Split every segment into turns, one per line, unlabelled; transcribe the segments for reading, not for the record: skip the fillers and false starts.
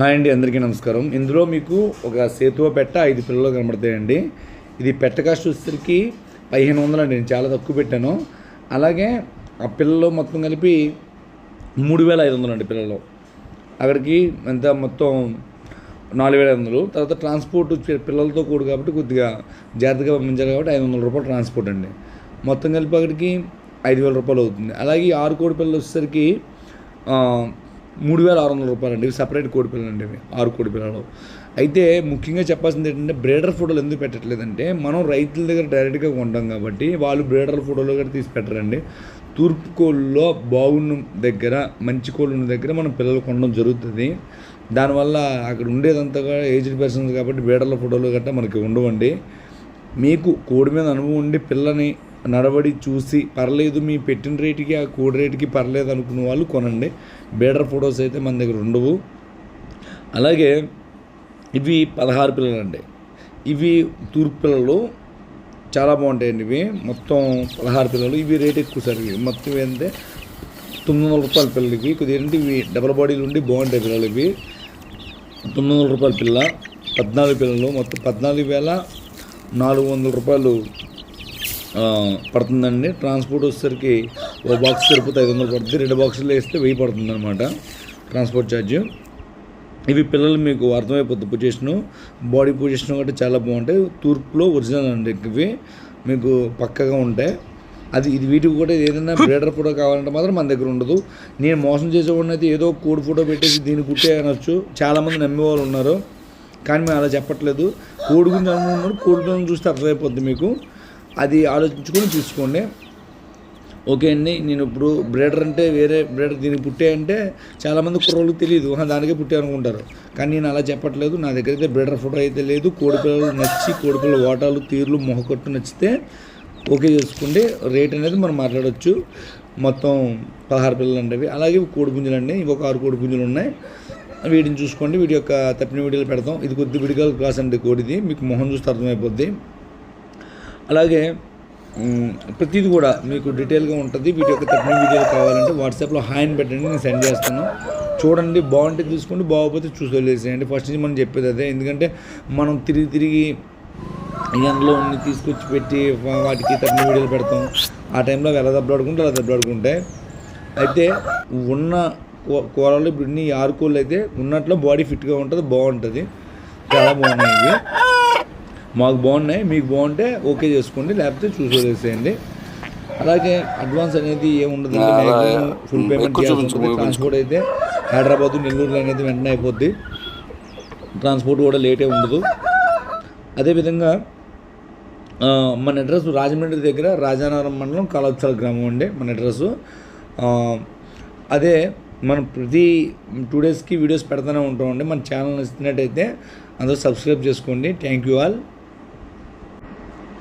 Hi అండి, అందరికీ నమస్కారం. ఇందులో మీకు ఒక సేతువ పెట్ట 5 పిల్లలు కనబడతాయండి. ఇది పెట్ట కాస్ట్ వచ్చేసరికి 1500 అండి. నేను చాలా తక్కువ పెట్టాను. అలాగే ఆ పిల్లలు మొత్తం కలిపి 3500 అండి. పిల్లలు అక్కడికి ఎంత మొత్తం 4500. తర్వాత ట్రాన్స్పోర్ట్ పిల్లలతో కూడు కాబట్టి కొద్దిగా జాగ్రత్తగా పంపించాలి కాబట్టి 500 రూపాయలు ట్రాన్స్పోర్ట్ అండి. మొత్తం కలిపి అక్కడికి 5000 రూపాయలు అవుతుంది. అలాగే 6 కోడి పిల్లలు వచ్చేసరికి 3600 రూపాయలు అండి. ఇవి సపరేట్ కోడి పిల్లలు అండి. ఇవి 6 కోడి పిల్లలు. అయితే ముఖ్యంగా చెప్పాల్సింది ఏంటంటే బ్రీడర్ ఫోటోలు ఎందుకు పెట్టట్లేదంటే మనం రైతుల దగ్గర డైరెక్ట్గా కొంటాం కాబట్టి వాళ్ళు బ్రీడర్ ఫోటోలు కూడా తీసి పెట్టరండి. తూర్పు కోళ్ళలో బాగున్న దగ్గర మంచి కోళ్ళు ఉన్న దగ్గర మనం పిల్లలు కొనడం జరుగుతుంది. దానివల్ల అక్కడ ఉండేదంతా ఏజ్డ్ పర్సన్స్ కాబట్టి బ్రీడర్ల ఫోటోలు గట్రా మనకి ఉండవండి. మీకు కోడి మీద అనుభవం ఉండి పిల్లని నడవడి చూసి పర్లేదు మీ పెట్టిన రేటుకి ఆ కోడి రేటుకి పర్లేదు అనుకున్న వాళ్ళు కొనండి. బ్రీడర్ ఫొటోస్ అయితే మన దగ్గర ఉండవు. అలాగే ఇవి 16 పిల్లలు అండి. ఇవి తూర్పు పిల్లలు చాలా బాగుంటాయండి. ఇవి మొత్తం 16 పిల్లలు. ఇవి రేట్ ఎక్కువ సార్. ఇవి మొత్తం ఏంటంటే 900 రూపాయల పిల్లలు. ఇవి కొద్దిగా ఏంటి ఇవి డబల్ బాడీలు ఉండి బాగుంటాయి పిల్లలు. ఇవి 900 రూపాయల పిల్ల. 14 పిల్లలు. మొత్తం 14,400 రూపాయలు పడుతుందండి. ట్రాన్స్పోర్ట్ వచ్చేసరికి ఓ బాక్స్ సరిపోతే 500 పడుతుంది. 2 బాక్సులు వేస్తే 1000 పడుతుంది అనమాట ట్రాన్స్పోర్ట్ ఛార్జ్. ఇవి పిల్లలు మీకు అర్థమైపోతుంది. పొజిషను బాడీ పొజిషన్ కూడా చాలా బాగుంటాయి. తూర్పులో ఒరిజినల్ అండి. ఇవి మీకు పక్కగా ఉంటాయి. ఇది వీటికి కూడా ఏదైనా బ్రీడర్ ఫోటో కావాలంటే మాత్రం మన దగ్గర ఉండదు. నేను మోసం చేసేవాడిని అయితే ఏదో కోడి ఫోటో పెట్టేసి దీన్ని కుట్టే అనొచ్చు. చాలామంది నమ్మేవాళ్ళు ఉన్నారు, కానీ మేము అలా చెప్పట్లేదు. కోడి గురించి అనుకున్నారు, కోడి పిల్లలను చూస్తే అర్థమైపోద్ది మీకు. అది ఆలోచించుకొని తీసుకోండి. ఓకే అండి. నేను ఇప్పుడు బ్రీడర్ అంటే వేరే బ్రీడర్ దీనికి పుట్టే అంటే చాలామంది కుర్రోళ్ళకి తెలియదు, దానికే పుట్టే అనుకుంటారు. కానీ నేను అలా చెప్పట్లేదు. నా దగ్గర అయితే బ్రీడర్ ఫోటో అయితే లేదు. కోడి పిల్లలు నచ్చి కోడి పిల్లల ఓటాలు తీర్లు మొహకట్టు నచ్చితే ఓకే చేసుకోండి. రేట్ అనేది మనం మాట్లాడవచ్చు. మొత్తం 16 పిల్లలు అండి అవి. అలాగే కోడి పుంజులు అండి. ఇంకొక 6 కోడి పుంజులు ఉన్నాయి. వీటిని చూసుకోండి. వీటి యొక్క తప్పిన వీడియోలు పెడతాం. ఇది కొద్ది విడిగాలు క్లాస్ అండి కోడిది. మీకు మొహం చూస్తే అర్థమైపోద్ది. అలాగే ప్రతిదీ కూడా మీకు డీటెయిల్గా ఉంటుంది. వీటి యొక్క తప్పిన వీడియోలు కావాలంటే వాట్సాప్లో హాయ్ అని పెట్టండి, నేను సెండ్ చేస్తాను. చూడండి, బాగుంటే తీసుకోండి, బాగోపోతే చూసి వదిలేసేయండి. ఫస్ట్ నుంచి మనం చెప్పేది అదే. ఎందుకంటే మనం తిరిగి ఎండలో ఉన్ని తీసుకొచ్చి పెట్టి వాటికి తప్పిన వీడియోలు పెడతాం. ఆ టైంలో అవి ఎలా దెబ్బలాడుకుంటే అయితే ఉన్న కూరలు ఇప్పుడు ఇన్ని 6 కోళ్ళు అయితే ఉన్నట్లో బాడీ ఫిట్గా ఉంటుంది, బాగుంటుంది. చాలా బాగున్నాయి ఇవి. మాకు బాగున్నాయి. మీకు బాగుంటే ఓకే చేసుకోండి, లేకపోతే చూసి వదిలేసేయండి. అలాగే అడ్వాన్స్ అనేది ఏముండదు. ఫుల్ పేమెంట్ చేయాల్సి ఉంటుంది. ట్రాన్స్పోర్ట్ అయితే హైదరాబాదు నెల్లూరులో అనేది వెంటనే అయిపోద్ది. ట్రాన్స్పోర్ట్ కూడా లేటే ఉండదు. అదేవిధంగా మన అడ్రస్ రాజమండ్రి దగ్గర రాజానగరం మండలం కాళోత్సవ గ్రామం అండి మన అడ్రస్సు. అదే మనం ప్రతి 2 డేస్కి వీడియోస్ పెడతానే ఉంటామండి. మన ఛానల్ నచ్చినట్టయితే అందరూ సబ్స్క్రైబ్ చేసుకోండి. Thank you all.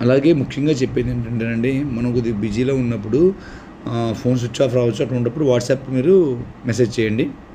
అలాగే ముఖ్యంగా చెప్పేది ఏంటంటేనండి, మనం కొద్దిగా బిజీలో ఉన్నప్పుడు ఫోన్ స్విచ్ ఆఫ్ రావచ్చు. అట్లా ఉన్నప్పుడు వాట్సాప్ మీరు మెసేజ్ చేయండి.